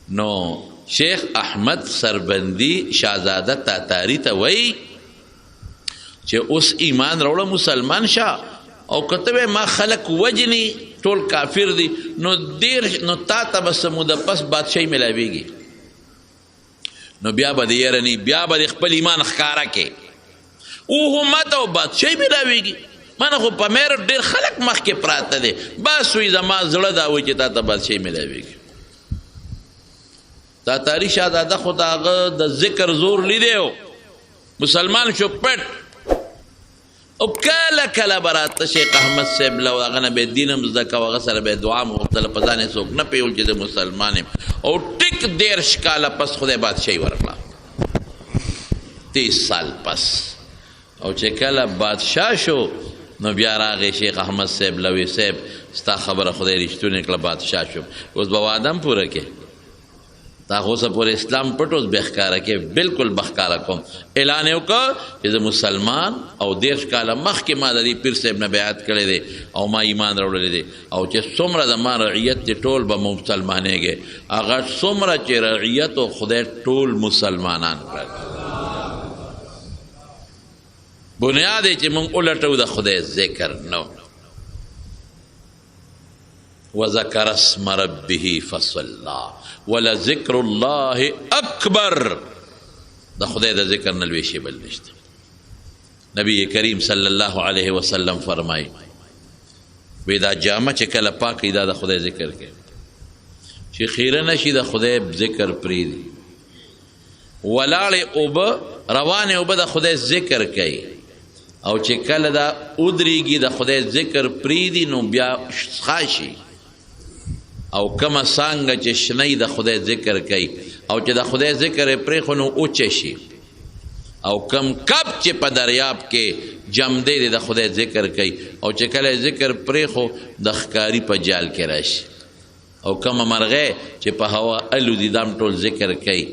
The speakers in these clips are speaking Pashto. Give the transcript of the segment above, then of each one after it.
نو شیخ احمد سربندی شاهزاده تاتاری ته وایي چې اوس ایمان راوړه مسلمان شه او کته ما خلق وجنی ټول کافر دي نو دیر نو تا ته به څه موده پس بادشاهي ملاویږي نو بیا به د یره نی بیا به خپل ایمان ښکاره کې او ما ته بادشاهي ملاویږي مانه خو په میر ډېر خلک مخکې پراته دي بس وایي زما زړه دا وایي چې تا ته بادشاهي ملاویږي تاتاری شاهزاده خو د هغه د ذکر زور لیدی مسلمان شو پټ او کله کله به راته شیخ احمد صاحب له هغه نه به یې دین هم زده کوه هغه سره به یې دعا هم غوښتله په ځان یې څوک نه پوهېول چې زه مسلمان یم او ټیک 13 کاله پس خدای بادشاهي ورکړه 30 سال پس او چې کله بادشاه شو نو بیا راغی شیخ احمد صاحب له وی صاحب ستا خبره خدای رښتونې کړه بادشاه شو اوس به واده هم پوره کې تا خو اوسه پورې اسلام پټ اوس به ښکاره کې بالکل به ښکاره کوم اعلان یې وکړ چې زه مسلمان او 13 کاله مخکې ما د دې پیر صاحب نه بیعت کړی دی او ما ایمان راوړلی دی او چې څومره زما رعیت دی ټول به مو مسلمانېږي هغه څومره چې رعیت و خدای ټول مسلمانان کړل بنیاد یې چې موږ ولټو د خدای ذکر نو وذکر اسم ربه فصلی ولذکر الله اکبر د خدای د ذکر نه لوی شی بل نشته نبی کریم صلی الله علیه وسلم فرمایي وی دا جامه چې کله پاکي دا د خدای ذکر کوي چې خیره نشي د خدای ذکر پریدي ولاړې اوبه روانې اوبه د خدای ذکر کوي او چې کله دا ودرېږي د خدای ذکر پریدي نو بیا خاشي او کما څنګه چې شنی د خدای ذکر کوي او چې د خدای ذکر یې پرېښو نو اوچه شي او کم کب چې په دریاب کې جمدی دی د خدای ذکر کوي او چې کله ذکر پرېښو د ښکاري په جال کې راشي او کم مرغۍ چې په هوا الودي دام ټول ذکر کوي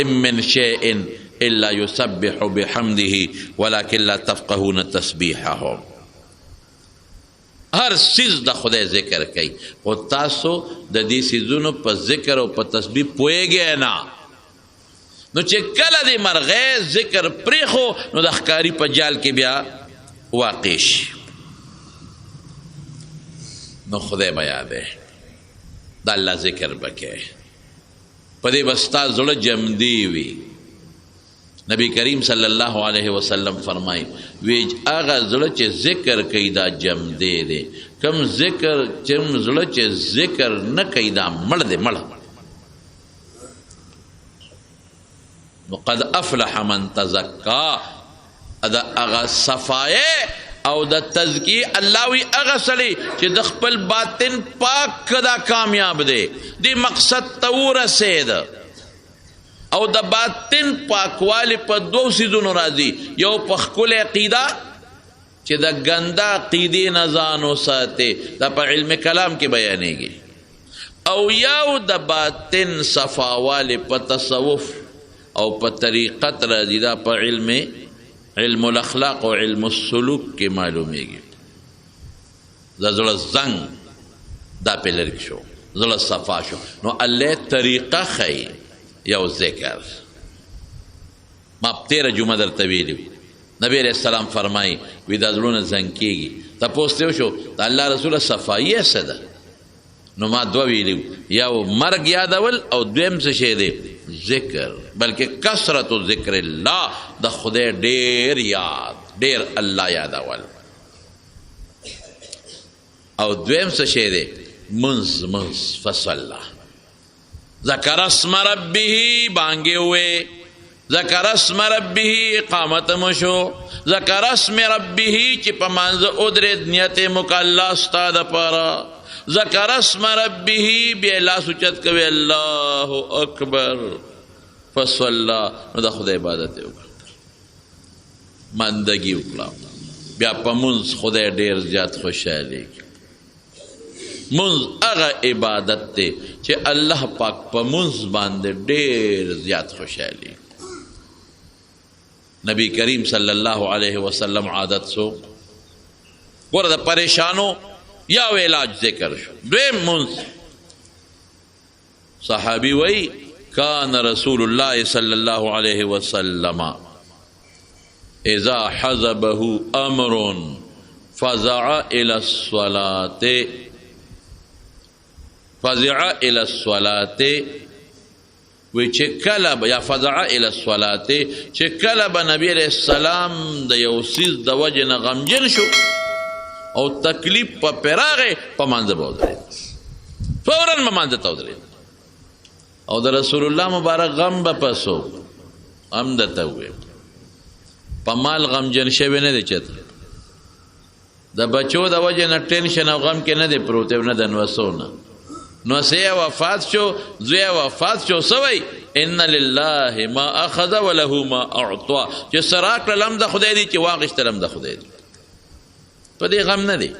ام من شیء الا یسبح بحمده ولکن لا تفقهون تسبیحهم هر سیز د خدای ذکر کوي خو تاسو د دې سیزونو په ذکر او په تسبیح پوهیږئ نه نو چې کله د مرغۍ ذکر پرېښو نو د ښکاري په جال کې بیا واقع شي نو خدای به یادی د الله ذکر به کوې په دې به ستا زړه جمدی وي نبی کریم صلی الله علیه وسلم فرمایي وی هغه زړه چې ذکر کوي دا جمدی دی کم زړه چې ذکر نه کوي دا مړ دی مړ نو قد افلح من تزکا دا هغه صفایه او د تزکیه الله وی هغه سړی چې د خپل باطن پاک کدا کامیاب دی دی مقصد ته ورسېد او د باطن پاکوالی په دوو سیزونو راځي یو په ښکلې عقیده چې د ګنده عقیدې نه ځان وساتې دا په علم کلام کې بیانېږي او یو د باطن صفاوالی په تصوف او په طریقت راځي دا په علم الاخلاق او علم السلوک کې معلومیږي د زړه زنګ دا پې لرې شو زړه صفا شو نو الله طریقه ښیي یو ذکر ما تیره جمعه درته ویلي نبی علیہ السلام فرمایي وی دا زړونه زنګ کېږي تپوس ترې وشو د الله رسوله صفایي څه ده نو ما دوه ویلي یو مرګ یادول او دویم څه شی دی ذکر بلکې کثرت ذکر الله د خدای ډېر یاد ډېر الله یادول او دویم څه شی دی منځ فصله ذکر اسم ربه بانگے ہوئے ذکر اسم ربه اقامت مشو ذکر اسم ربه چی پمانز ادرد نیت مکاللہ استاد پارا ذکر اسم ربه بی اللہ سچت کوئے اللہ اکبر فصلا نو دا خدا عبادت اکلا مندگی اکلا بیا پمونز خدا دیر زیاد خوشحالی منز اغا عبادت تے چه اللہ پاک پا منز باندے دیر زیاد خوشحالی نبی کریم صلی اللہ علیہ وسلم عادت سو گورا دا پریشانو یا علاج ذکر شو دویم منز صحابي وی کان رسول الله صلی الله علیه وسلم اذا حزبه امر فزع الى الصلاة وی چې کله یا فزع الى الصلاة چې کله به نبی علیہ السلام د یو څیز د وجې نه غمجن شو او تکلیف په پراغه په مانځه به ودرېد فورا به مانځه ته ودرېد او د رسول الله مبارک غم به پسو هم درته وویم په مال غمجن شوی نه دی چېرته د بچو د وجې نه ټینشن او غم کې نه دی پروت نه د نوسو نه نوسه وفات شو زوی وفات شو سوی ان لله ما اخذ وله ما اعطى چې سراک لم د خدای دی چې واغشت لم د خدای دی په دې غم نه دی